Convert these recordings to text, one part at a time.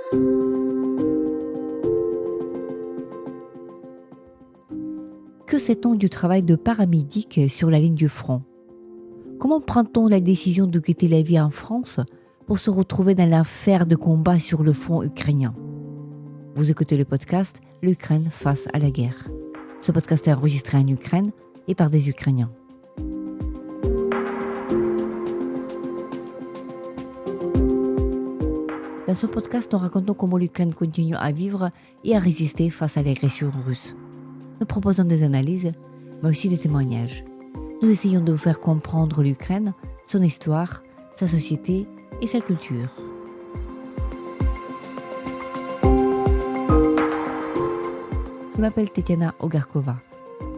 Que sait-on du travail de paramédic sur la ligne du front? Comment prend-on la décision de quitter la vie en France pour se retrouver dans l'enfer de combat sur le front ukrainien? Vous écoutez le podcast L'Ukraine face à la guerre. Ce podcast est enregistré en Ukraine et par des Ukrainiens. Dans ce podcast, nous racontons comment l'Ukraine continue à vivre et à résister face à l'agression russe. Nous proposons des analyses, mais aussi des témoignages. Nous essayons de vous faire comprendre l'Ukraine, son histoire, sa société et sa culture. Je m'appelle Tetiana Ogarkova.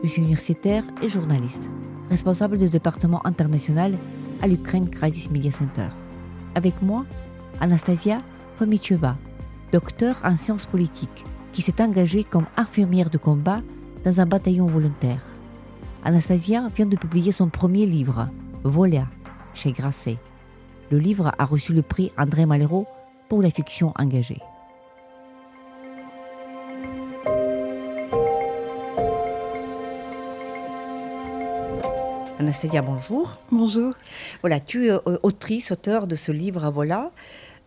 Je suis universitaire et journaliste, responsable du département international à l'Ukraine Crisis Media Center. Avec moi, Anastasia Fomicheva, docteure en sciences politiques, qui s'est engagée comme infirmière de combat dans un bataillon volontaire. Anastasia vient de publier son premier livre, Volia, chez Grasset. Le livre a reçu le prix André Malraux pour la fiction engagée. Anastasia, bonjour. Bonjour. Voilà, tu es autrice, auteure de ce livre, Volia.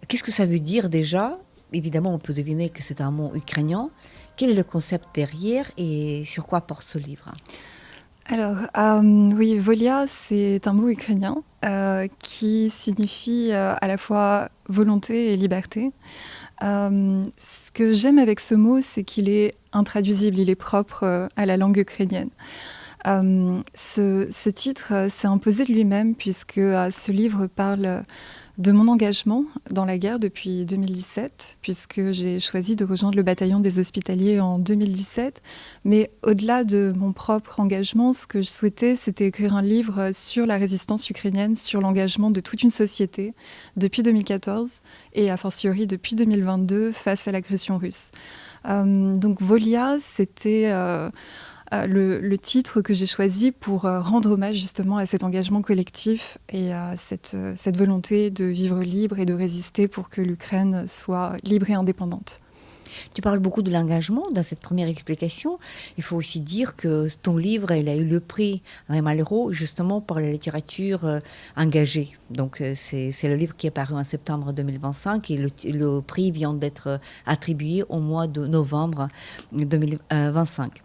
Qu'est-ce que ça veut dire déjà? Évidemment, on peut deviner que c'est un mot ukrainien. Quel est le concept derrière et sur quoi porte ce livre? Alors, oui, Volia, c'est un mot ukrainien qui signifie à la fois volonté et liberté. Ce que j'aime avec ce mot, c'est qu'il est intraduisible, il est propre à la langue ukrainienne. Ce titre s'est imposé de lui-même puisque ce livre parle de mon engagement dans la guerre depuis 2017, puisque j'ai choisi de rejoindre le bataillon des hospitaliers en 2017. Mais au-delà de mon propre engagement, ce que je souhaitais, c'était écrire un livre sur la résistance ukrainienne, sur l'engagement de toute une société depuis 2014 et a fortiori depuis 2022 face à l'agression russe. Donc Volia, c'était le titre que j'ai choisi pour rendre hommage justement à cet engagement collectif et à cette volonté de vivre libre et de résister pour que l'Ukraine soit libre et indépendante. Tu parles beaucoup de l'engagement dans cette première explication. Il faut aussi dire que ton livre, il a eu le prix André Malraux justement pour la littérature engagée. Donc c'est le livre qui est paru en septembre 2025 et le prix vient d'être attribué au mois de novembre 2025.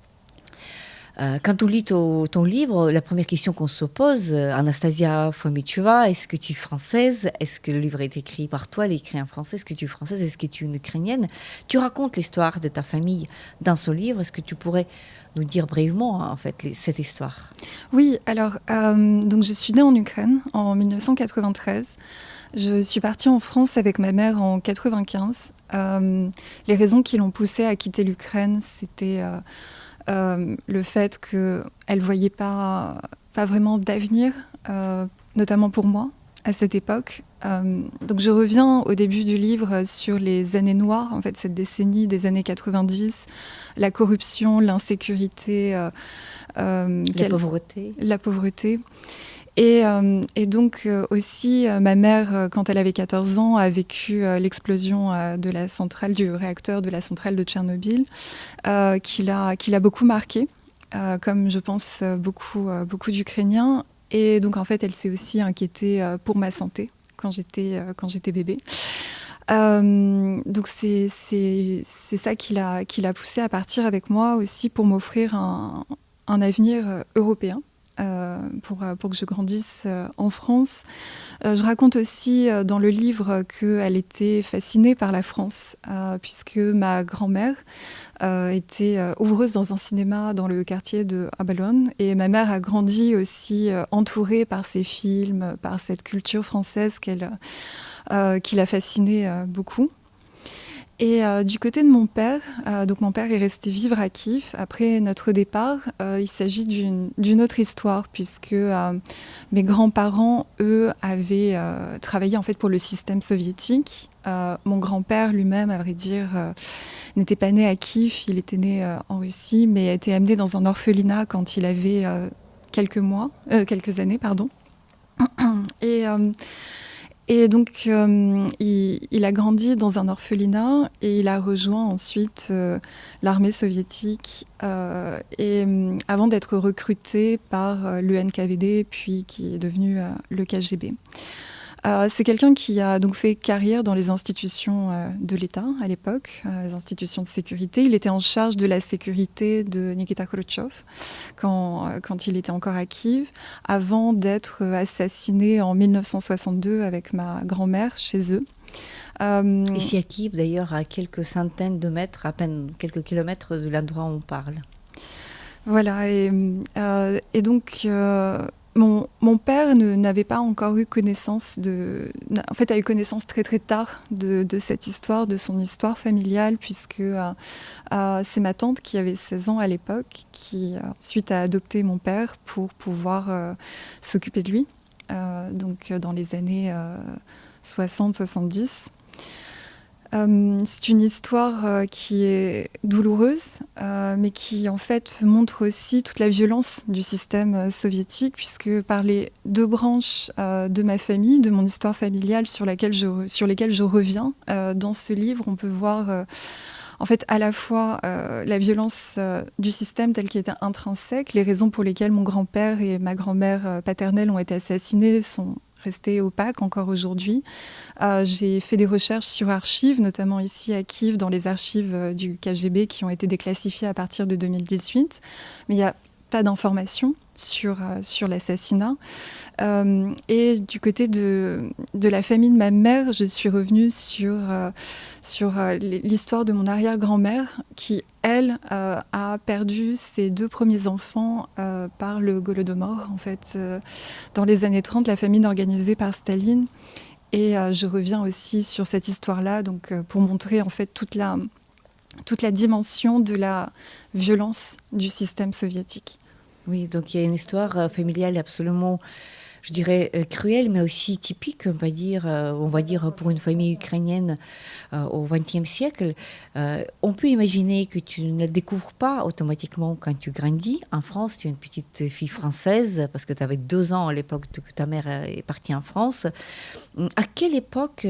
Quand on lit ton livre, la première question qu'on se pose, Anastasia Fomicheva, est-ce que tu es française? Est-ce que le livre est écrit par toi, il est écrit en français? Est-ce que tu es française? Est-ce que tu es une ukrainienne? Tu racontes l'histoire de ta famille dans ce livre. Est-ce que tu pourrais nous dire brièvement, en fait, cette histoire? Oui, alors, donc je suis née en Ukraine en 1993. Je suis partie en France avec ma mère en 1995. Les raisons qui l'ont poussée à quitter l'Ukraine, c'était le fait qu'elle ne voyait pas vraiment d'avenir, notamment pour moi, à cette époque. Donc je reviens au début du livre sur les années noires, en fait, cette décennie des années 90, la corruption, l'insécurité, la pauvreté. Et donc aussi, ma mère, quand elle avait 14 ans, a vécu l'explosion du réacteur de la centrale de Tchernobyl, qui l'a beaucoup marquée, comme je pense beaucoup d'Ukrainiens. Et donc en fait, elle s'est aussi inquiétée pour ma santé quand j'étais bébé. Donc c'est ça qui l'a poussée à partir avec moi aussi pour m'offrir un avenir européen. Pour que je grandisse en France. Je raconte aussi dans le livre qu'elle était fascinée par la France, puisque ma grand-mère était ouvreuse dans un cinéma dans le quartier de Abalone, et ma mère a grandi aussi entourée par ces films, par cette culture française qui l'a fascinée beaucoup. Et du côté de mon père, donc mon père est resté vivre à Kiev après notre départ. Il s'agit d'une autre histoire puisque mes grands-parents, eux, avaient travaillé en fait pour le système soviétique. Mon grand-père lui-même, à vrai dire, n'était pas né à Kiev, il était né en Russie, mais a été amené dans un orphelinat quand il avait quelques années, pardon. Et donc, il a grandi dans un orphelinat et il a rejoint ensuite l'armée soviétique avant d'être recruté par le NKVD, puis qui est devenu le KGB. C'est quelqu'un qui a donc fait carrière dans les institutions de l'État à l'époque, les institutions de sécurité. Il était en charge de la sécurité de Nikita Khrouchtchev quand il était encore à Kiev, avant d'être assassiné en 1962 avec ma grand-mère chez eux. Ici à Kiev, d'ailleurs, à quelques centaines de mètres, à peine quelques kilomètres de l'endroit où on parle. Voilà, et donc... Mon père n'avait pas encore eu connaissance en fait, a eu connaissance très très tard de cette histoire, de son histoire familiale, puisque c'est ma tante qui avait 16 ans à l'époque, qui ensuite a adopté mon père pour pouvoir s'occuper de lui, donc dans les années 60-70. C'est une histoire qui est douloureuse, mais qui en fait montre aussi toute la violence du système soviétique, puisque par les deux branches de ma famille, de mon histoire familiale sur lesquelles je reviens dans ce livre, on peut voir en fait à la fois la violence du système tel qu'il était intrinsèque, les raisons pour lesquelles mon grand-père et ma grand-mère paternelle ont été assassinés sont restées opaques encore aujourd'hui. J'ai fait des recherches sur archives, notamment ici à Kiev, dans les archives du KGB qui ont été déclassifiées à partir de 2018. Mais il n'y a pas d'informations sur l'assassinat. Et du côté de la famille de ma mère, je suis revenue sur l'histoire de mon arrière-grand-mère qui, elle, a perdu ses deux premiers enfants par le Golodomor. En fait, dans les années 30, la famine organisée par Staline. Et je reviens aussi sur cette histoire-là, donc pour montrer en fait toute la dimension de la violence du système soviétique. Oui, donc il y a une histoire familiale absolument, je dirais, cruelle, mais aussi typique, on va dire pour une famille ukrainienne au XXe siècle. On peut imaginer que tu ne la découvres pas automatiquement quand tu grandis. En France, tu es une petite fille française, parce que tu avais 2 ans à l'époque que ta mère est partie en France. À quelle époque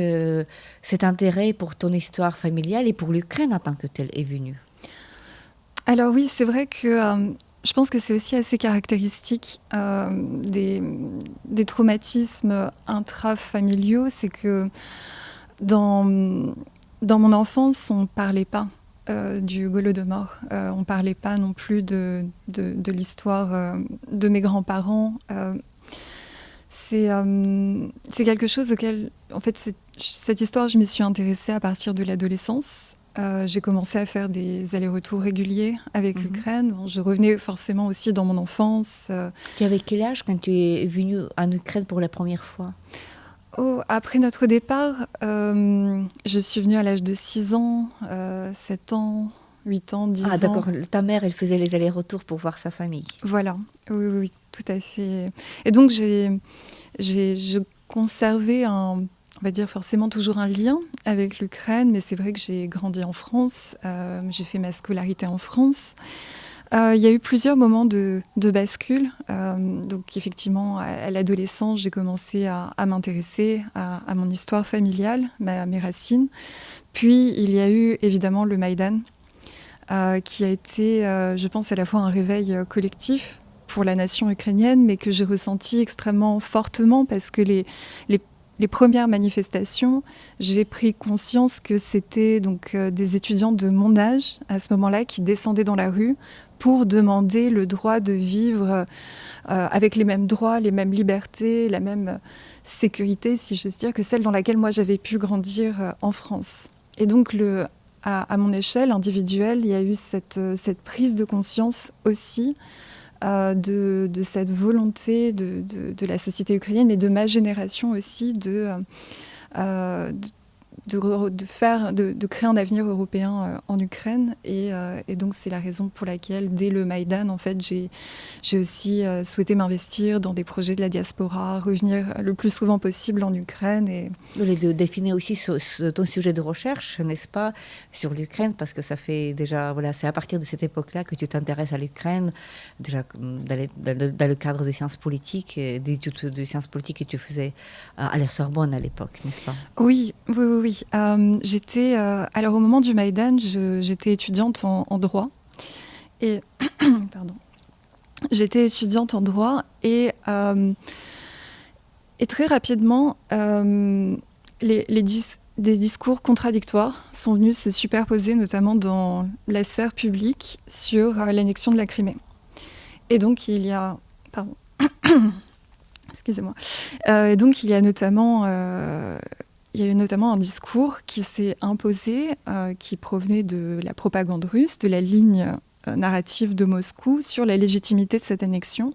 cet intérêt pour ton histoire familiale et pour l'Ukraine en tant que telle est venu ? Alors oui, c'est vrai que... je pense que c'est aussi assez caractéristique des traumatismes intrafamiliaux, c'est que dans mon enfance, on ne parlait pas du Golodomor, on ne parlait pas non plus de l'histoire de mes grands-parents. C'est quelque chose auquel, en fait, cette histoire, je m'y suis intéressée à partir de l'adolescence. J'ai commencé à faire des allers-retours réguliers avec l'Ukraine. Bon, je revenais forcément aussi dans mon enfance. Tu avais quel âge quand tu es venue en Ukraine pour la première fois ? Après notre départ, je suis venue à l'âge de 6 ans, 7 ans, 8 ans, 10 ans. Ah d'accord, ta mère, elle faisait les allers-retours pour voir sa famille. Voilà, oui, tout à fait. Et donc je conservais on va dire forcément toujours un lien avec l'Ukraine, mais c'est vrai que j'ai grandi en France, j'ai fait ma scolarité en France. Il y a eu plusieurs moments de bascule. Donc effectivement, à l'adolescence, j'ai commencé à m'intéresser à mon histoire familiale, mes racines. Puis il y a eu évidemment le Maïdan, qui a été, je pense, à la fois un réveil collectif pour la nation ukrainienne, mais que j'ai ressenti extrêmement fortement parce que les premières manifestations, j'ai pris conscience que c'était donc des étudiants de mon âge, à ce moment-là, qui descendaient dans la rue pour demander le droit de vivre avec les mêmes droits, les mêmes libertés, la même sécurité, si j'ose dire, que celle dans laquelle moi j'avais pu grandir en France. Et donc, à mon échelle individuelle, il y a eu cette prise de conscience aussi de cette volonté de la société ukrainienne, mais de ma génération aussi, de créer un avenir européen en Ukraine. Et donc, c'est la raison pour laquelle, dès le Maïdan, en fait, j'ai aussi souhaité m'investir dans des projets de la diaspora, revenir le plus souvent possible en Ukraine. Et de définir aussi ton sujet de recherche, n'est-ce pas, sur l'Ukraine, parce que ça fait déjà, voilà, c'est à partir de cette époque-là que tu t'intéresses à l'Ukraine, déjà dans le cadre des sciences politiques, des études de sciences politiques que tu faisais à la Sorbonne à l'époque, n'est-ce pas? Oui. J'étais, alors au moment du Maïdan, j'étais étudiante en droit. Et, pardon. J'étais étudiante en droit et très rapidement, des discours contradictoires sont venus se superposer, notamment dans la sphère publique, sur l'annexion de la Crimée. Et donc, il y a... Pardon. Excusez-moi. Et donc, il y a notamment un discours qui s'est imposé, qui provenait de la propagande russe, de la ligne narrative de Moscou sur la légitimité de cette annexion.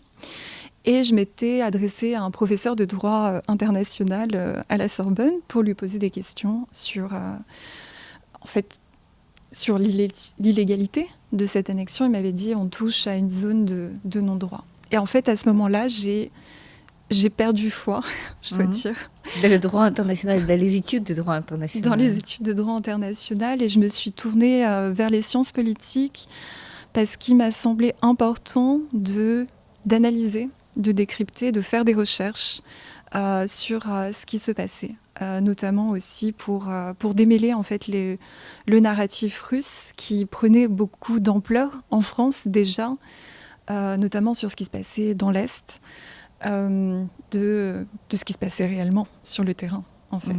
Et je m'étais adressée à un professeur de droit international à la Sorbonne pour lui poser des questions sur l'illégalité de cette annexion. Il m'avait dit on touche à une zone de non-droit. Et en fait, à ce moment-là, j'ai perdu foi, je dois dire. Dans le droit international, dans les études de droit international. Dans les études de droit international. Et je me suis tournée vers les sciences politiques parce qu'il m'a semblé important d'analyser, de décrypter, de faire des recherches sur ce qui se passait. Notamment aussi pour démêler en fait le narratif russe qui prenait beaucoup d'ampleur en France déjà, notamment sur ce qui se passait dans l'Est. De ce qui se passait réellement sur le terrain, en fait.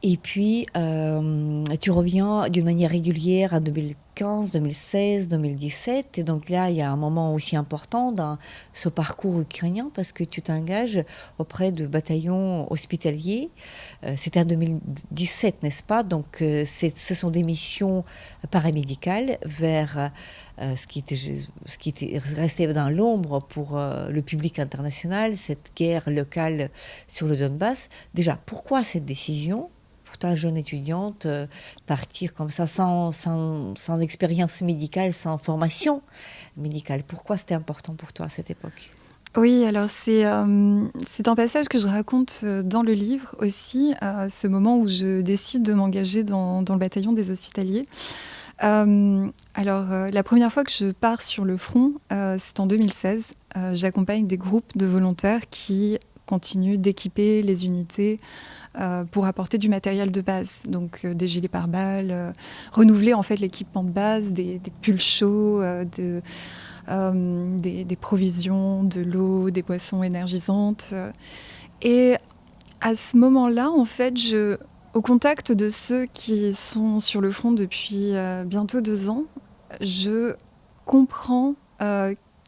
Et puis, tu reviens d'une manière régulière en 2015, 2016, 2017. Et donc là, il y a un moment aussi important dans ce parcours ukrainien parce que tu t'engages auprès de bataillons hospitaliers. C'était en 2017, n'est-ce pas? Donc, ce sont des missions paramédicales vers ce qui était resté dans l'ombre pour le public international, cette guerre locale sur le Donbass. Déjà, pourquoi cette décision? Pour ta jeune étudiante, partir comme ça sans expérience médicale, sans formation médicale. Pourquoi c'était important pour toi à cette époque? Oui, alors c'est un passage que je raconte dans le livre aussi, ce moment où je décide de m'engager dans le bataillon des hospitaliers. La première fois que je pars sur le front, c'est en 2016. J'accompagne des groupes de volontaires qui continuent d'équiper les unités pour apporter du matériel de base, donc des gilets pare-balles, renouveler en fait l'équipement de base, des pulls chauds, des provisions, de l'eau, des boissons énergisantes. Et à ce moment-là, en fait, au contact de ceux qui sont sur le front depuis bientôt 2 ans, je comprends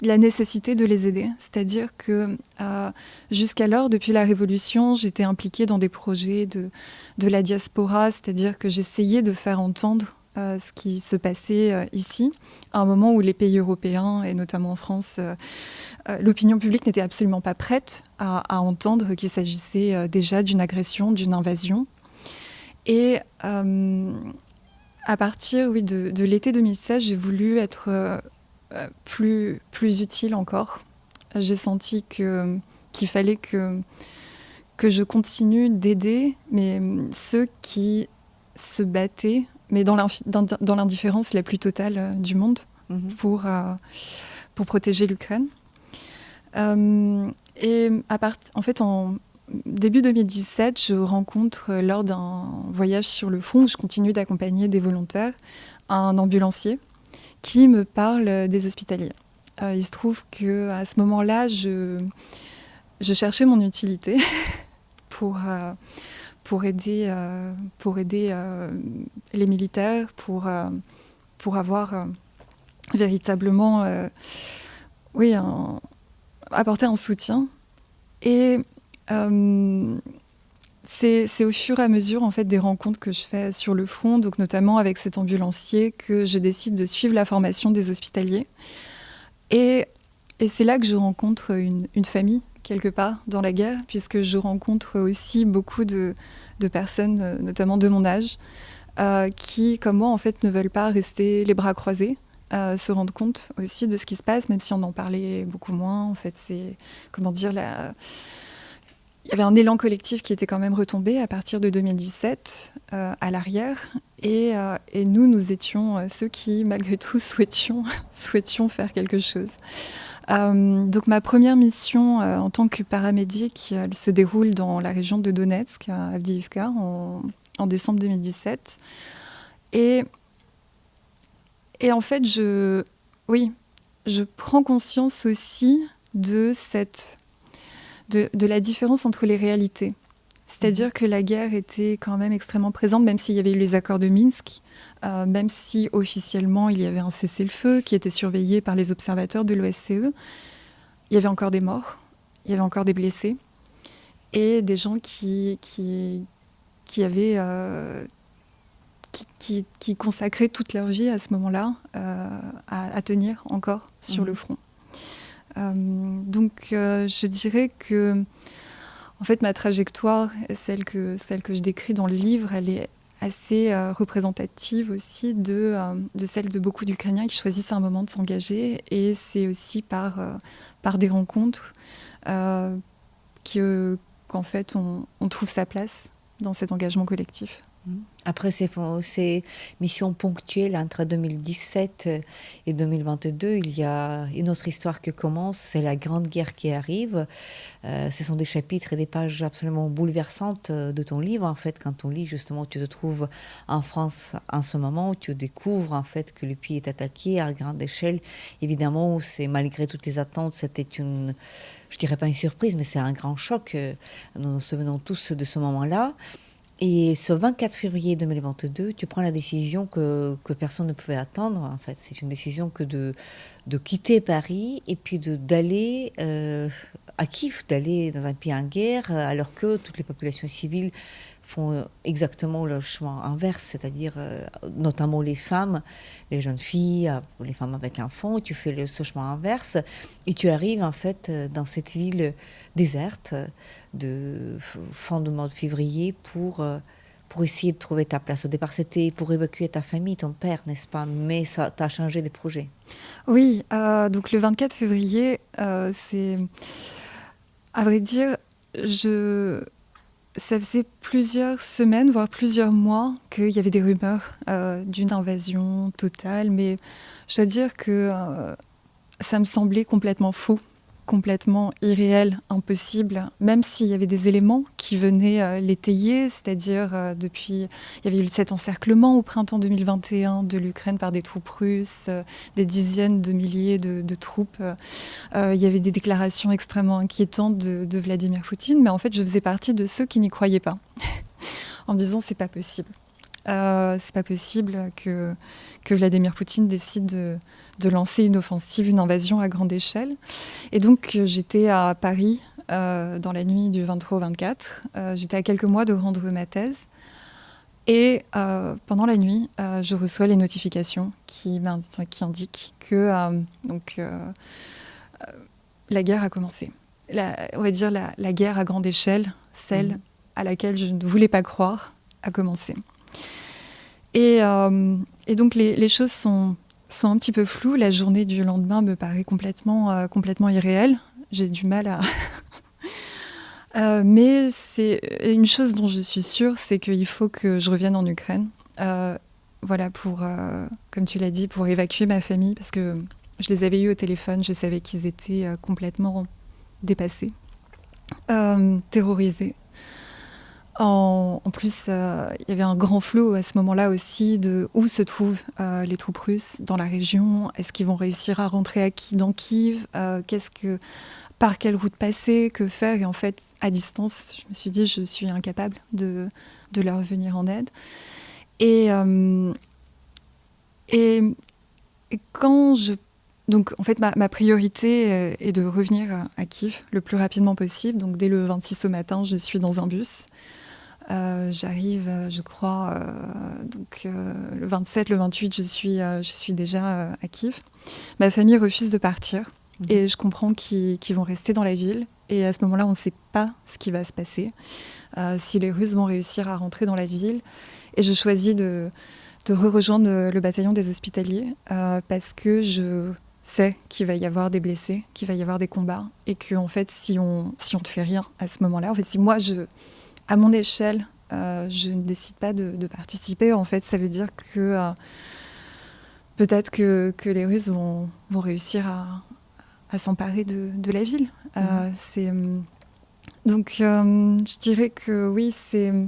la nécessité de les aider. C'est-à-dire que jusqu'alors, depuis la Révolution, j'étais impliquée dans des projets de la diaspora, c'est-à-dire que j'essayais de faire entendre ce qui se passait ici, à un moment où les pays européens, et notamment en France, l'opinion publique n'était absolument pas prête à entendre qu'il s'agissait déjà d'une agression, d'une invasion. Et à partir de l'été 2016, j'ai voulu être plus utile encore. J'ai senti qu'il fallait que je continue d'aider ceux qui se battaient, mais dans l'indifférence la plus totale du monde, pour protéger l'Ukraine. En fait, en début 2017, je rencontre lors d'un voyage sur le front où je continue d'accompagner des volontaires, un ambulancier qui me parle des hospitaliers. Il se trouve qu'à ce moment-là, je cherchais mon utilité pour aider les militaires, pour avoir véritablement apporter un soutien. Et c'est au fur et à mesure en fait, des rencontres que je fais sur le front, donc notamment avec cet ambulancier, que je décide de suivre la formation des hospitaliers. Et c'est là que je rencontre une famille quelque part dans la guerre, puisque je rencontre aussi beaucoup de personnes, notamment de mon âge, qui, comme moi, en fait, ne veulent pas rester les bras croisés, se rendre compte aussi de ce qui se passe, même si on en parlait beaucoup moins. En fait, c'est, comment dire, il y avait un élan collectif qui était quand même retombé à partir de 2017 à l'arrière. Et nous étions ceux qui, malgré tout, souhaitions faire quelque chose. Donc ma première mission en tant que paramédic, elle se déroule dans la région de Donetsk, à Avdiivka, en décembre 2017. Et en fait, je prends conscience aussi de la différence entre les réalités. C'est-à-dire que la guerre était quand même extrêmement présente, même s'il y avait eu les accords de Minsk, même si officiellement il y avait un cessez-le-feu qui était surveillé par les observateurs de l'OSCE. Il y avait encore des morts, il y avait encore des blessés, et des gens qui consacraient toute leur vie à ce moment-là à tenir encore sur le front. Donc je dirais que en fait, ma trajectoire, celle que je décris dans le livre, elle est assez représentative aussi de celle de beaucoup d'Ukrainiens qui choisissent un moment de s'engager. Et c'est aussi par des rencontres qu'en fait, on trouve sa place dans cet engagement collectif. Après ces missions ponctuelles entre 2017 et 2022, il y a une autre histoire qui commence, c'est la Grande Guerre qui arrive. Ce sont des chapitres et des pages absolument bouleversantes de ton livre. En fait, quand on lit, justement, tu te trouves en France en ce moment où tu découvres en fait que le pays est attaqué à grande échelle. Évidemment, c'est malgré toutes les attentes, c'était je dirais pas une surprise, mais c'est un grand choc. Nous nous souvenons tous de ce moment-là. Et ce 24 février 2022, tu prends la décision que personne ne pouvait attendre. En fait, c'est une décision que de quitter Paris et puis d'aller à Kiev, d'aller dans un pays en guerre, alors que toutes les populations civiles font exactement le chemin inverse, c'est-à-dire notamment les femmes, les jeunes filles, les femmes avec enfants. Tu fais ce chemin inverse et tu arrives en fait dans cette ville déserte de fin du mois de février pour essayer de trouver ta place. Au départ, c'était pour évacuer ta famille, ton père, n'est-ce pas? Mais ça t'a changé des projets. Oui, donc le 24 février, c'est... À vrai dire, ça faisait plusieurs semaines, voire plusieurs mois, qu'il y avait des rumeurs d'une invasion totale, mais je dois dire que ça me semblait complètement faux, complètement irréel, impossible, même s'il y avait des éléments qui venaient l'étayer, c'est-à-dire il y avait eu cet encerclement au printemps 2021 de l'Ukraine par des troupes russes, des dizaines de milliers de troupes. Il y avait des déclarations extrêmement inquiétantes de Vladimir Poutine, mais en fait, je faisais partie de ceux qui n'y croyaient pas, en me disant c'est pas possible. C'est pas possible que Vladimir Poutine décide de lancer une offensive, une invasion à grande échelle. Et donc j'étais à Paris dans la nuit du 23 au 24. J'étais à quelques mois de rendre ma thèse. Et pendant la nuit, je reçois les notifications qui indiquent que la guerre a commencé. On va dire la guerre à grande échelle, celle à laquelle je ne voulais pas croire, a commencé. Et donc les choses sont un petit peu floues. La journée du lendemain me paraît complètement irréelle. J'ai du mal à... mais c'est une chose dont je suis sûre, c'est qu'il faut que je revienne en Ukraine. Voilà, comme tu l'as dit, pour évacuer ma famille, parce que je les avais eus au téléphone, je savais qu'ils étaient complètement dépassés, terrorisés. En plus, il y avait un grand flou à ce moment-là aussi de où se trouvent les troupes russes dans la région. Est-ce qu'ils vont réussir à rentrer dans Kiev? Par quelle route passer? Que faire? Et en fait, à distance, je me suis dit, je suis incapable de leur venir en aide. Et quand donc, en fait, ma priorité est de revenir à Kiev le plus rapidement possible. Donc, dès le 26 au matin, je suis dans un bus. J'arrive, je crois, le 27, le 28, je suis déjà à Kiev. Ma famille refuse de partir. Et je comprends qu'ils vont rester dans la ville. Et à ce moment-là, on ne sait pas ce qui va se passer, si les Russes vont réussir à rentrer dans la ville. Et je choisis de rejoindre le bataillon des hospitaliers parce que je sais qu'il va y avoir des blessés, qu'il va y avoir des combats. Et que, en fait, si on ne fait rien à ce moment-là, en fait, si moi, à mon échelle, je ne décide pas de participer, en fait, ça veut dire que peut-être que les Russes vont réussir à s'emparer de la ville. Donc, je dirais que oui, c'était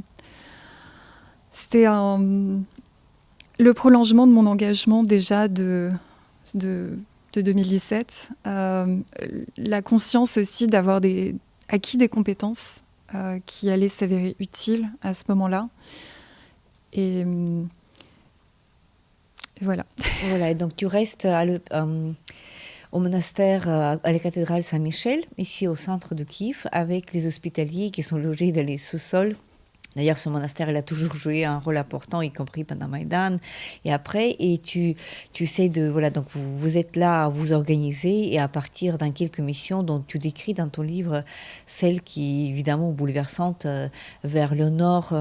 le prolongement de mon engagement déjà de 2017. La conscience aussi d'avoir acquis des compétences qui allaient s'avérer utiles à ce moment-là. Et voilà. Voilà, et donc tu restes au monastère, à la cathédrale Saint-Michel, ici au centre de Kiev, avec les hospitaliers qui sont logés dans les sous-sols. D'ailleurs, ce monastère, il a toujours joué un rôle important, y compris pendant Maïdan et après. Et tu sais voilà, donc vous êtes là à vous organiser et à partir dans quelques missions dont tu décris dans ton livre, celle qui, évidemment, bouleversante vers le nord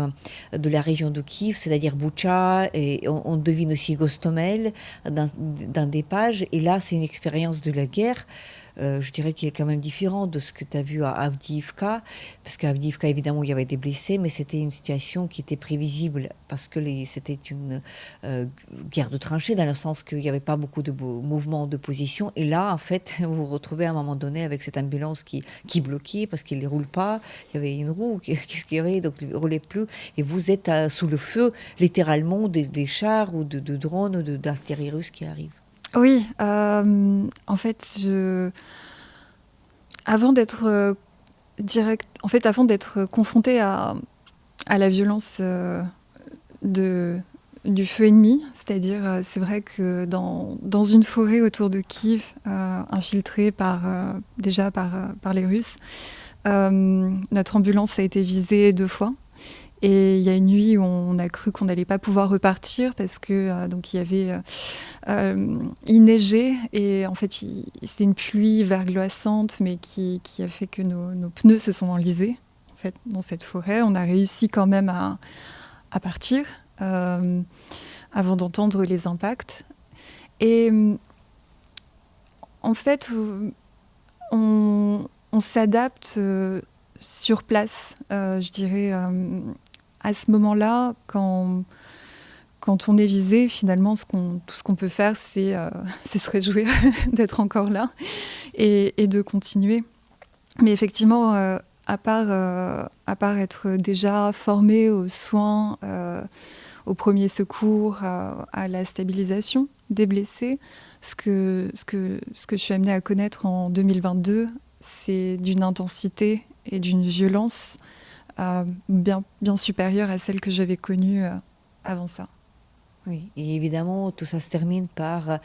de la région de Kiev, c'est-à-dire Boutcha, et on devine aussi Gostomel dans des pages. Et là, c'est une expérience de la guerre. Je dirais qu'il est quand même différent de ce que tu as vu à Avdiivka, parce qu'à Avdiivka, évidemment, il y avait des blessés, mais c'était une situation qui était prévisible, parce que c'était une guerre de tranchées, dans le sens qu'il n'y avait pas beaucoup de mouvements d'opposition. Et là, en fait, vous vous retrouvez à un moment donné avec cette ambulance qui bloquait, parce qu'il ne roule pas. Il y avait une roue, qu'est-ce qu'il y avait, donc il ne roulait plus. Et vous êtes sous le feu, littéralement, des chars ou de drones ou d'artillerie russe qui arrivent. Oui, en fait, avant d'être avant d'être confrontée à la violence du feu ennemi, c'est-à-dire, c'est vrai que dans une forêt autour de Kiev, infiltrée déjà par les Russes, notre ambulance a été visée 2 fois. Et il y a une nuit où on a cru qu'on n'allait pas pouvoir repartir parce que donc il y avait il neigeait et en fait c'était une pluie verglaçante mais qui a fait que nos pneus se sont enlisés en fait dans cette forêt. On a réussi quand même à partir avant d'entendre les impacts. Et en fait on s'adapte sur place, je dirais. À ce moment-là, quand on est visé, finalement, tout ce qu'on peut faire, c'est se réjouir d'être encore là et de continuer. Mais effectivement, à part être déjà formé aux soins, aux premiers secours, à la stabilisation des blessés, ce que je suis amenée à connaître en 2022, c'est d'une intensité et d'une violence bien supérieure à celle que j'avais connue avant ça. Oui, et évidemment, tout ça se termine par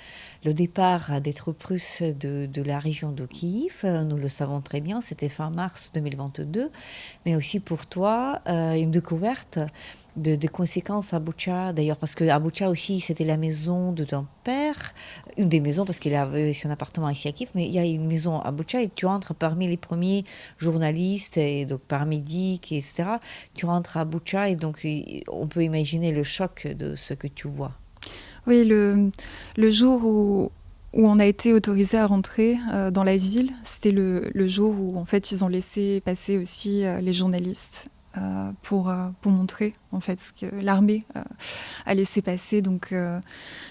le départ des troupes russes de la région de Kiev. Nous le savons très bien, c'était fin mars 2022. Mais aussi pour toi, une découverte de conséquences à Boutcha. D'ailleurs, parce qu'à Boutcha aussi, c'était la maison de ton père. Une des maisons, parce qu'il avait son appartement ici à Kiev. Mais il y a une maison à Boutcha et tu entres parmi les premiers journalistes, et donc par médics, etc. Tu rentres à Boutcha et donc on peut imaginer le choc de ce que tu vois. Oui, le jour où on a été autorisé à rentrer dans la ville, c'était le jour où en fait ils ont laissé passer aussi les journalistes pour montrer en fait ce que l'armée a laissé passer, donc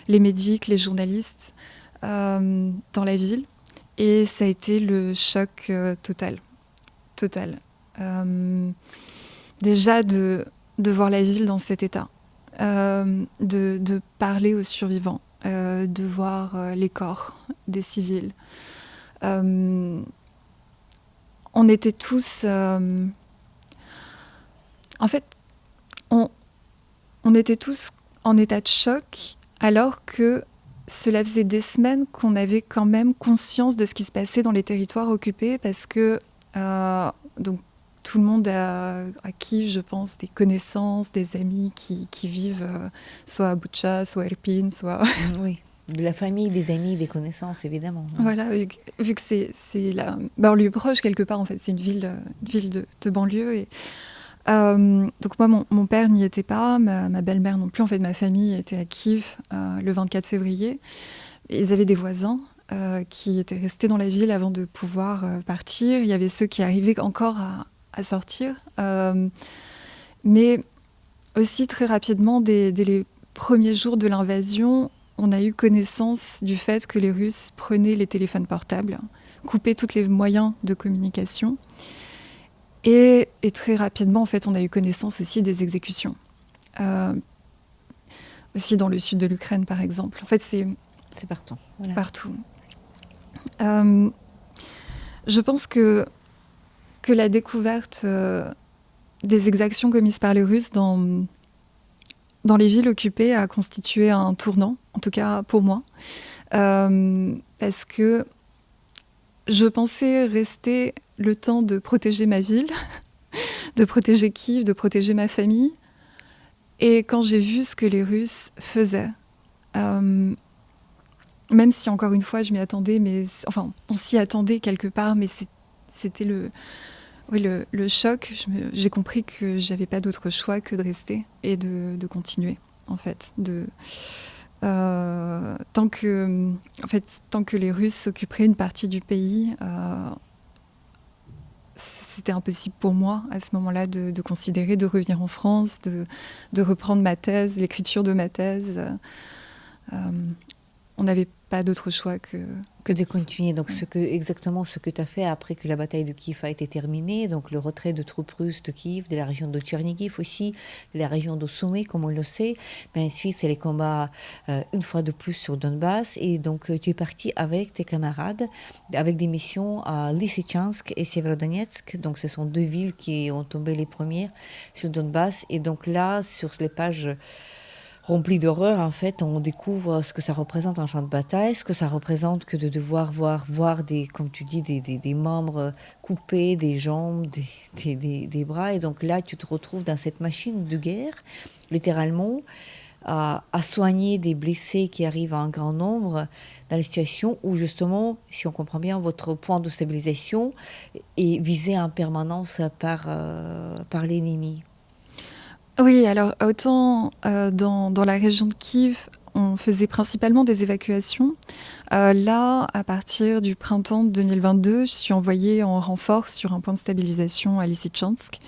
les médics, les journalistes dans la ville, et ça a été le choc total. Déjà de voir la ville dans cet état. De parler aux survivants, de voir les corps des civils. On était tous... en fait, on était tous en état de choc, alors que cela faisait des semaines qu'on avait quand même conscience de ce qui se passait dans les territoires occupés, parce que donc, tout le monde a Kiev, je pense, des connaissances, des amis qui vivent soit à Boutcha, soit à Irpin, soit... Oui. De la famille, des amis, des connaissances, évidemment. Voilà, vu que c'est la banlieue proche, quelque part, en fait, c'est une ville de banlieue. Et, donc moi, mon père n'y était pas, ma belle-mère non plus. En fait, ma famille était à Kiev le 24 février. Ils avaient des voisins qui étaient restés dans la ville avant de pouvoir partir. Il y avait ceux qui arrivaient encore à sortir. Mais aussi, très rapidement, dès les premiers jours de l'invasion, on a eu connaissance du fait que les Russes prenaient les téléphones portables, coupaient tous les moyens de communication. Et très rapidement, en fait, on a eu connaissance aussi des exécutions. Aussi dans le sud de l'Ukraine, par exemple. En fait, c'est partout. Voilà. Partout. Je pense que la découverte des exactions commises par les Russes dans les villes occupées a constitué un tournant, en tout cas pour moi, parce que je pensais rester le temps de protéger ma ville, de protéger Kiev, de protéger ma famille. Et quand j'ai vu ce que les Russes faisaient, même si encore une fois je m'y attendais, enfin on s'y attendait quelque part, mais c'était le choc. J'ai compris que j'avais pas d'autre choix que de rester et de continuer, en fait. Tant que les Russes occuperaient une partie du pays, c'était impossible pour moi à ce moment-là de considérer de revenir en France, de reprendre ma thèse, l'écriture de ma thèse. On n'avait pas d'autre choix que de continuer. Donc exactement ce que tu as fait après que la bataille de Kiev a été terminée, donc le retrait de troupes russes de Kiev, de la région de Tchernigiv aussi, de la région de Soumy, comme on le sait. Mais ensuite, c'est les combats une fois de plus sur Donbass. Et donc, tu es parti avec tes camarades, avec des missions à Lysychansk et Severodonetsk. Donc, ce sont deux villes qui ont tombé les premières sur Donbass. Et donc là, sur les pages rempli d'horreur, en fait, on découvre ce que ça représente un champ de bataille, ce que ça représente que de devoir voir des, comme tu dis, des membres coupés, des jambes, des bras. Et donc là, tu te retrouves dans cette machine de guerre, littéralement, à soigner des blessés qui arrivent en grand nombre dans les situations où, justement, si on comprend bien, votre point de stabilisation est visé en permanence par l'ennemi. Oui, alors autant dans la région de Kiev, on faisait principalement des évacuations. Là, à partir du printemps 2022, je suis envoyée en renfort sur un point de stabilisation à Lysychansk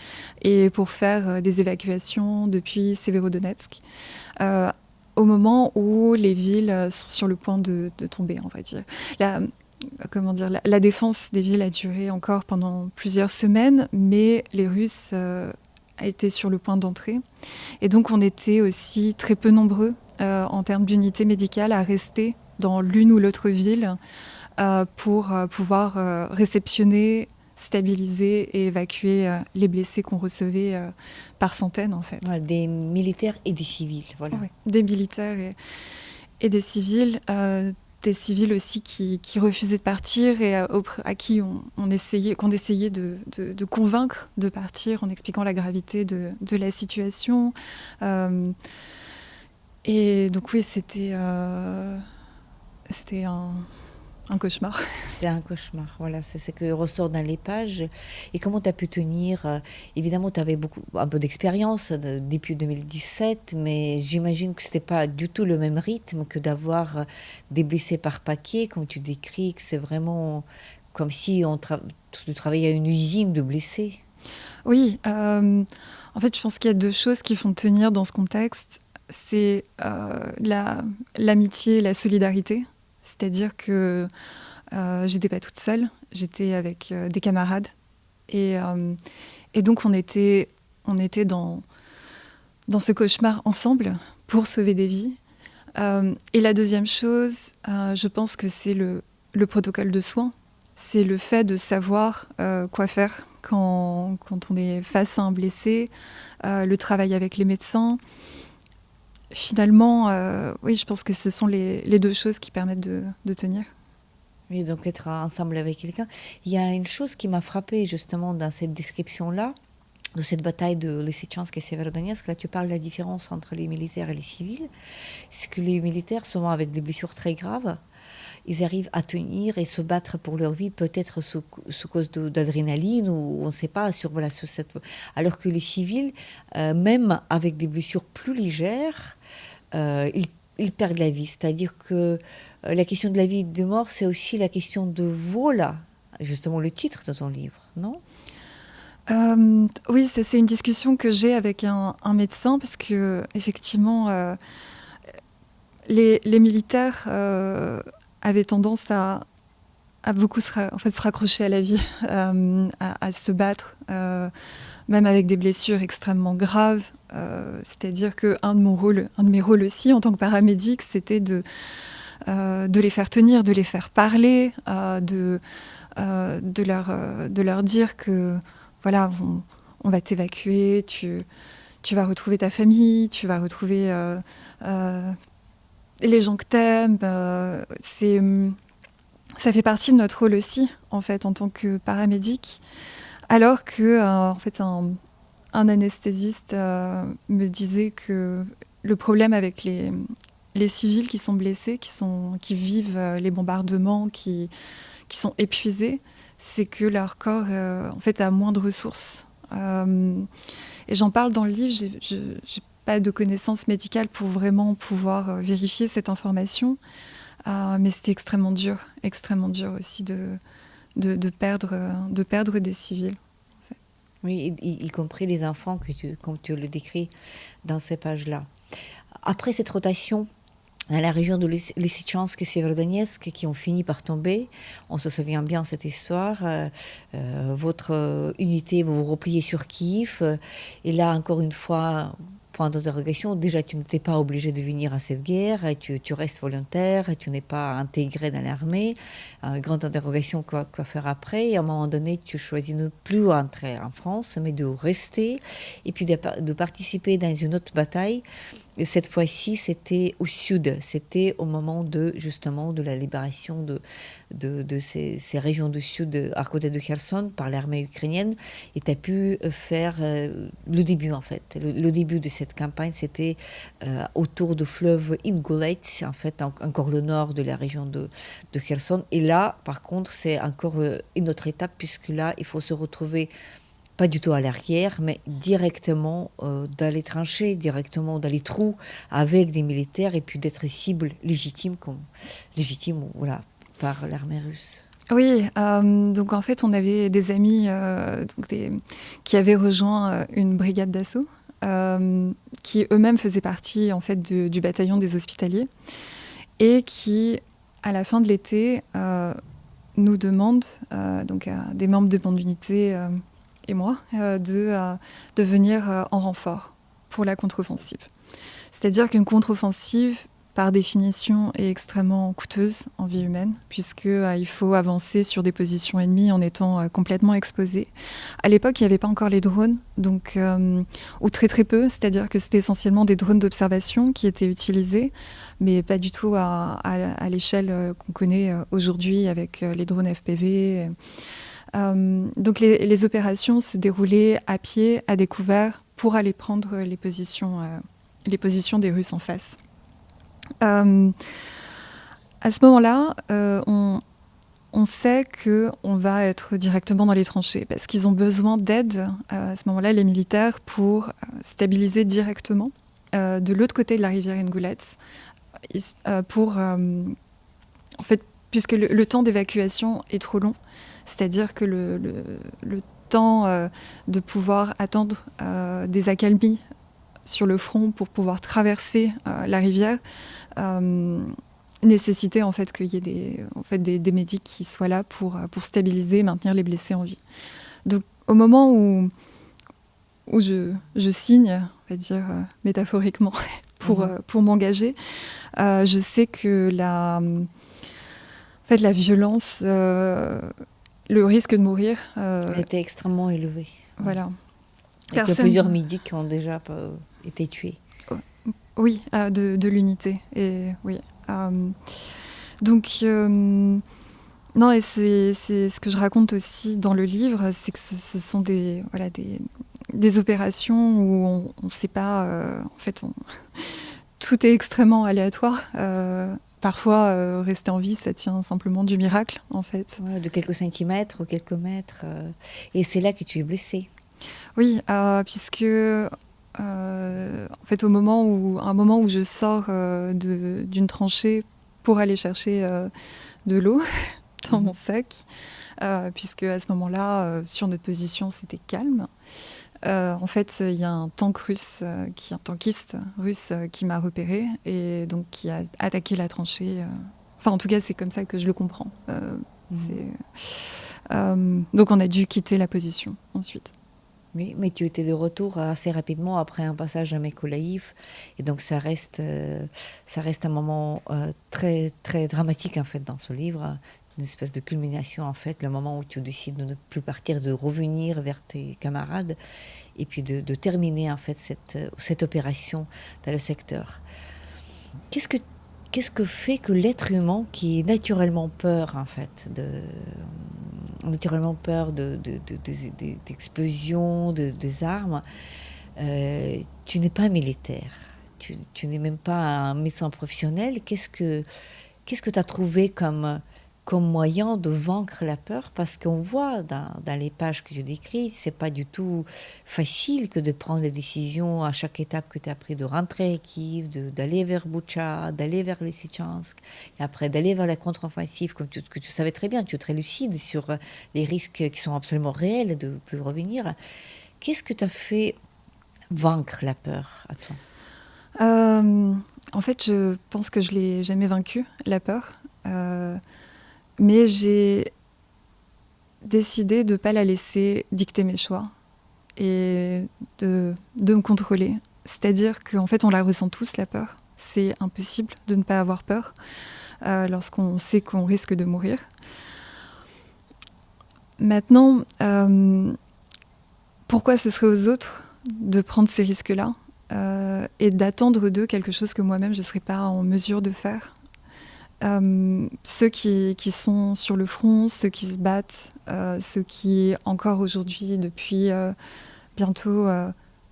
et pour faire des évacuations depuis Severodonetsk, au moment où les villes sont sur le point de tomber, on va dire. La défense des villes a duré encore pendant plusieurs semaines, mais les Russes a été sur le point d'entrée. Et donc, on était aussi très peu nombreux en termes d'unités médicales à rester dans l'une ou l'autre ville pour pouvoir réceptionner, stabiliser et évacuer les blessés qu'on recevait par centaines, en fait. Voilà, des militaires et des civils. Voilà. Oui, des militaires et des civils. Des civils aussi qui refusaient de partir et à qui qu'on essayait de convaincre de partir en expliquant la gravité de la situation. Et donc oui, c'était un cauchemar. C'est un cauchemar, voilà, c'est ce que ressort dans les pages. Et comment tu as pu tenir évidemment, tu avais un peu d'expérience depuis 2017, mais j'imagine que ce n'était pas du tout le même rythme que d'avoir des blessés par paquet, comme tu décris, que c'est vraiment comme si tu travaillais à une usine de blessés. Oui, en fait, je pense qu'il y a deux choses qui font tenir dans ce contexte. C'est l'amitié et la solidarité. C'est-à-dire que j'étais pas toute seule, j'étais avec des camarades. Et donc, on était dans ce cauchemar ensemble pour sauver des vies. Et la deuxième chose, je pense que c'est le protocole de soins. C'est le fait de savoir quoi faire quand on est face à un blessé, le travail avec les médecins. Finalement, oui, je pense que ce sont les deux choses qui permettent de tenir. Oui, donc être ensemble avec quelqu'un. Il y a une chose qui m'a frappée justement dans cette description-là, de cette bataille de Lysychansk et Severodonetsk, là tu parles de la différence entre les militaires et les civils. C'est que les militaires, souvent avec des blessures très graves, ils arrivent à tenir et se battre pour leur vie, peut-être sous cause d'adrénaline ou on ne sait pas, alors que les civils, même avec des blessures plus légères, ils perdent la vie. C'est-à-dire que la question de la vie et de mort, c'est aussi la question de voilà, justement le titre de ton livre, non ? Oui, c'est une discussion que j'ai avec un médecin, parce que effectivement, les militaires avaient tendance à beaucoup se raccrocher à la vie, à se battre, même avec des blessures extrêmement graves. C'est-à-dire qu'un de mes rôles aussi en tant que paramédic, c'était de les faire tenir, de les faire parler, de leur dire que voilà, on va t'évacuer, tu vas retrouver ta famille, tu vas retrouver les gens que t'aimes. Ça fait partie de notre rôle aussi, en fait, en tant que paramédic. Alors que, en fait, un anesthésiste me disait que le problème avec les civils qui sont blessés, qui vivent les bombardements, qui sont épuisés, c'est que leur corps en fait, a moins de ressources. Et j'en parle dans le livre, je n'ai pas de connaissances médicales pour vraiment pouvoir vérifier cette information, mais c'était extrêmement dur aussi de perdre des civils. En fait. Oui, y compris les enfants, comme tu le décris dans ces pages-là. Après cette rotation, dans la région de Lysychansk et Severodonetsk, qui ont fini par tomber. On se souvient bien de cette histoire. Votre unité, vous vous repliez sur Kiev. Et là, encore une fois, point d'interrogation. Déjà, tu n'étais pas obligé de venir à cette guerre. Tu restes volontaire. Tu n'es pas intégré dans l'armée. Grande interrogation, quoi faire après. Et à un moment donné, tu choisis de ne plus entrer en France, mais de rester. Et puis de participer dans une autre bataille. Et cette fois-ci, c'était au sud. C'était au moment justement de la libération de ces régions du sud, à côté de Kherson, par l'armée ukrainienne. Et tu as pu faire le début, en fait. Le début de cette campagne, c'était autour du fleuve Ingulets, en fait, encore le nord de la région de Kherson. Et là, par contre, c'est encore une autre étape, puisque là, il faut se retrouver pas du tout à l'arrière, mais directement dans les tranchées, directement dans les trous, avec des militaires, et puis d'être cible légitime, voilà, par l'armée russe. Oui, donc en fait, on avait des amis qui avaient rejoint une brigade d'assaut, qui eux-mêmes faisaient partie en fait du bataillon des hospitaliers, et qui, à la fin de l'été, nous demandent, donc à des membres de mon unité et moi, de venir en renfort pour la contre-offensive. C'est-à-dire qu'une contre-offensive, par définition, est extrêmement coûteuse en vie humaine, puisqu'il faut avancer sur des positions ennemies en étant complètement exposé. À l'époque, il n'y avait pas encore les drones, donc, ou très très peu, c'est-à-dire que c'était essentiellement des drones d'observation qui étaient utilisés, mais pas du tout à l'échelle qu'on connaît aujourd'hui avec les drones FPV. Donc les opérations se déroulaient à pied, à découvert, pour aller prendre les positions des Russes en face. À ce moment-là, on sait qu'on va être directement dans les tranchées, parce qu'ils ont besoin d'aide, à ce moment-là, les militaires, pour stabiliser directement de l'autre côté de la rivière Ingulets, en fait, puisque le temps d'évacuation est trop long. C'est-à-dire que le temps de pouvoir attendre des accalmies sur le front pour pouvoir traverser la rivière nécessitait en fait qu'il y ait des médics qui soient là pour stabiliser et maintenir les blessés en vie. Donc au moment où je signe, on va dire métaphoriquement, pour m'engager, je sais que la violence... le risque de mourir était extrêmement élevé. Voilà. Il y a plusieurs médics qui ont déjà été tués. Oui, de l'unité. Et oui. Donc, non, et c'est ce que je raconte aussi dans le livre, c'est que ce sont des des opérations où on ne sait pas, en fait, tout est extrêmement aléatoire. Parfois, rester en vie, ça tient simplement du miracle, en fait. Ouais, de quelques centimètres ou quelques mètres. Et c'est là que tu es blessée. Oui, puisque en fait, un moment où je sors d'une tranchée pour aller chercher de l'eau dans mon sac, puisque à ce moment-là, sur notre position, c'était calme. En fait, il y a un tank russe, un tankiste russe qui m'a repéré et donc qui a attaqué la tranchée. Enfin, en tout cas, c'est comme ça que je le comprends. Donc, on a dû quitter la position ensuite. Oui, mais tu étais de retour assez rapidement après un passage à Mekolaïv. Et donc, ça reste un moment très, très dramatique, en fait, dans ce livre. Une espèce de culmination, en fait, le moment où tu décides de ne plus partir, de revenir vers tes camarades et puis de terminer, en fait, cette opération dans le secteur. Qu'est-ce que fait que l'être humain, qui est naturellement peur, en fait, d'explosions, des armes, tu n'es pas militaire, tu n'es même pas un médecin professionnel. Qu'est-ce que tu as trouvé comme moyen de vaincre la peur? Parce qu'on voit dans les pages que tu décris, c'est pas du tout facile que de prendre des décisions à chaque étape que tu as pris, de rentrer à Kiev, d'aller vers Boutcha, d'aller vers Lysychansk, et après d'aller vers la contre-offensive, que tu savais très bien, tu es très lucide sur les risques qui sont absolument réels de ne plus revenir. Qu'est-ce que tu as fait vaincre la peur à toi? En fait, je pense que je l'ai jamais vaincue, la peur. Mais j'ai décidé de ne pas la laisser dicter mes choix et de me contrôler. C'est-à-dire qu'en fait, on la ressent tous, la peur. C'est impossible de ne pas avoir peur lorsqu'on sait qu'on risque de mourir. Maintenant, pourquoi ce serait aux autres de prendre ces risques-là et d'attendre d'eux quelque chose que moi-même, je ne serais pas en mesure de faire? Ceux qui sont sur le front, ceux qui se battent, ceux qui, encore aujourd'hui, depuis bientôt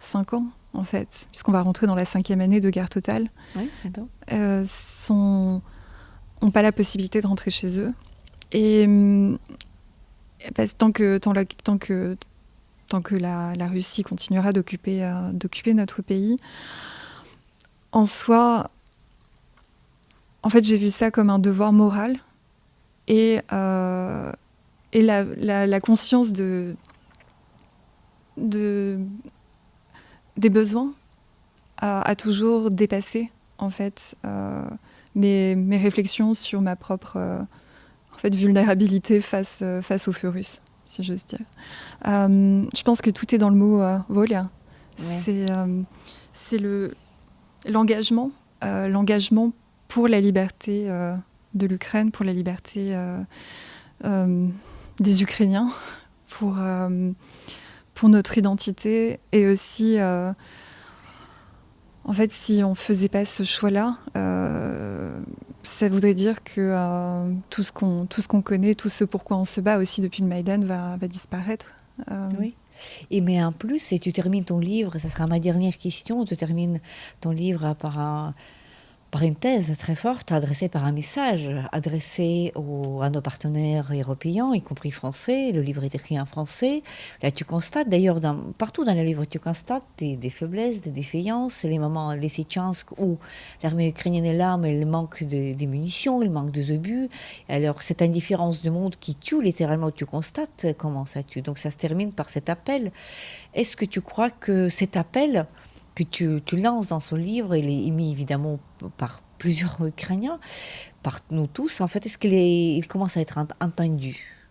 5 ans, en fait, puisqu'on va rentrer dans la 5e année de guerre totale, Oui, attends. n'ont pas la possibilité de rentrer chez eux. Et parce que tant que la Russie continuera d'occuper notre pays, en soi, en fait, j'ai vu ça comme un devoir moral et la conscience des besoins a toujours dépassé, en fait, mes réflexions sur ma propre en fait, vulnérabilité face au feu russe, si j'ose dire. Je pense que tout est dans le mot volia. Ouais. C'est l'engagement pour la liberté de l'Ukraine, pour la liberté des Ukrainiens, pour notre identité. Et aussi, en fait, si on ne faisait pas ce choix-là, ça voudrait dire que tout ce qu'on connaît, tout ce pourquoi on se bat aussi depuis le Maïdan va disparaître. Oui. Et mais en plus, et tu termines ton livre, ça sera ma dernière question, tu termines ton livre par une thèse très forte, adressée par un message, adressé à nos partenaires européens, y compris français. Le livre est écrit en français. Là, tu constates, d'ailleurs, partout dans le livre, tu constates des faiblesses, des défaillances, les moments, les Lysychansk, où l'armée ukrainienne est là, mais il manque des munitions, il manque des obus. Alors, cette indifférence du monde qui tue littéralement, tu constates comment ça tue. Donc, ça se termine par cet appel. Est-ce que tu crois que cet appel que tu lances dans ce livre, il est émis évidemment par plusieurs Ukrainiens, par nous tous, en fait, est-ce qu'il commence à être entendu?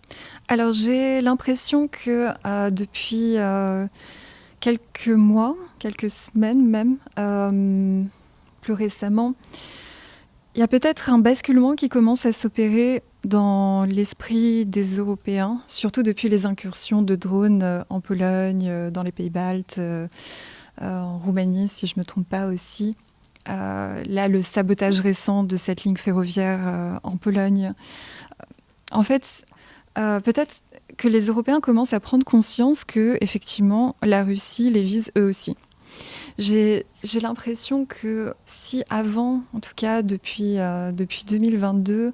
Alors j'ai l'impression que depuis quelques mois, quelques semaines même, plus récemment, il y a peut-être un basculement qui commence à s'opérer dans l'esprit des Européens, surtout depuis les incursions de drones en Pologne, dans les pays baltes, en Roumanie, si je ne me trompe pas aussi. Là, le sabotage récent de cette ligne ferroviaire en Pologne. En fait, Peut-être que les Européens commencent à prendre conscience que, effectivement, la Russie les vise eux aussi. J'ai l'impression que si avant, en tout cas depuis 2022,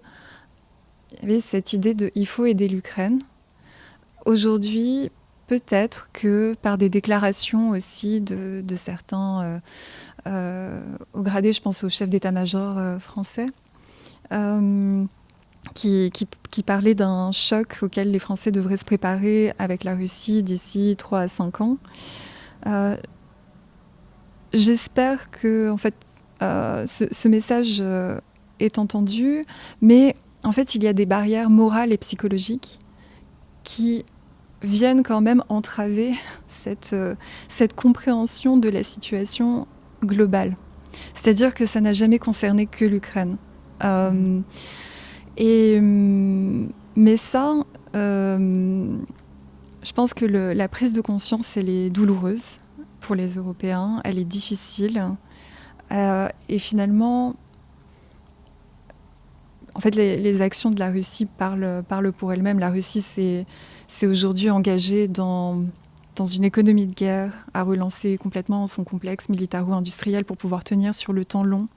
il y avait cette idée de il faut aider l'Ukraine, aujourd'hui, peut-être que par des déclarations aussi de certains hauts gradés, je pense au chef d'état-major français, qui parlait d'un choc auquel les Français devraient se préparer avec la Russie d'ici 3 à 5 ans. J'espère que en fait, ce message est entendu, mais en fait, il y a des barrières morales et psychologiques qui viennent quand même entraver cette compréhension de la situation globale. C'est-à-dire que ça n'a jamais concerné que l'Ukraine. Mais ça, je pense que la prise de conscience, elle est douloureuse pour les Européens, elle est difficile. Et finalement, en fait, les actions de la Russie parlent pour elles-mêmes. La Russie s'est aujourd'hui engagée dans une économie de guerre, à relancer complètement son complexe militaro-industriel pour pouvoir tenir sur le temps long.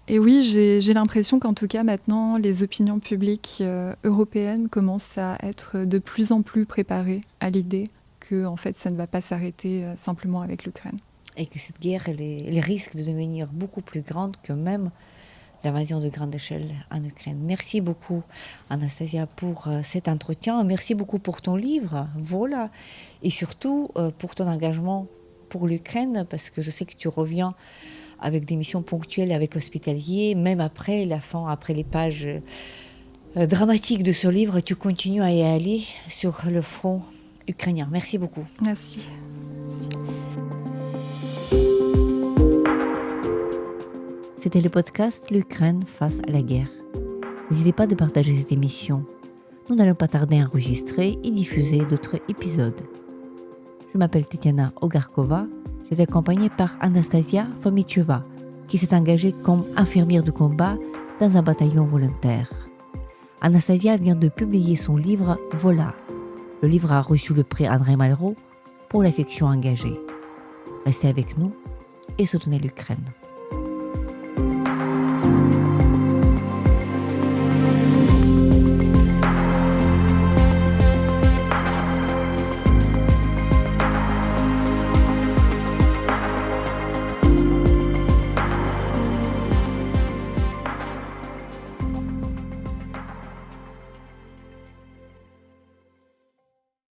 Et oui, j'ai l'impression qu'en tout cas maintenant, les opinions publiques européennes commencent à être de plus en plus préparées à l'idée que en fait, ça ne va pas s'arrêter simplement avec l'Ukraine. Et que cette guerre, elle risque de devenir beaucoup plus grande que même l'invasion de grande échelle en Ukraine. Merci beaucoup, Anastasia, pour cet entretien. Merci beaucoup pour ton livre, Voilà, et surtout pour ton engagement pour l'Ukraine, parce que je sais que tu reviens avec des missions ponctuelles avec Hospitalier, même après la fin, après les pages dramatiques de ce livre, tu continues à y aller sur le front ukrainien. Merci beaucoup. Merci. C'était le podcast L'Ukraine face à la guerre. N'hésitez pas de partager cette émission. Nous n'allons pas tarder à enregistrer et diffuser d'autres épisodes. Je m'appelle Tetiana Ogarkova. J'étais accompagnée par Anastasia Fomicheva, qui s'est engagée comme infirmière de combat dans un bataillon volontaire. Anastasia vient de publier son livre « Voilà ». Le livre a reçu le prix André Malraux pour l'affection engagée. Restez avec nous et soutenez l'Ukraine.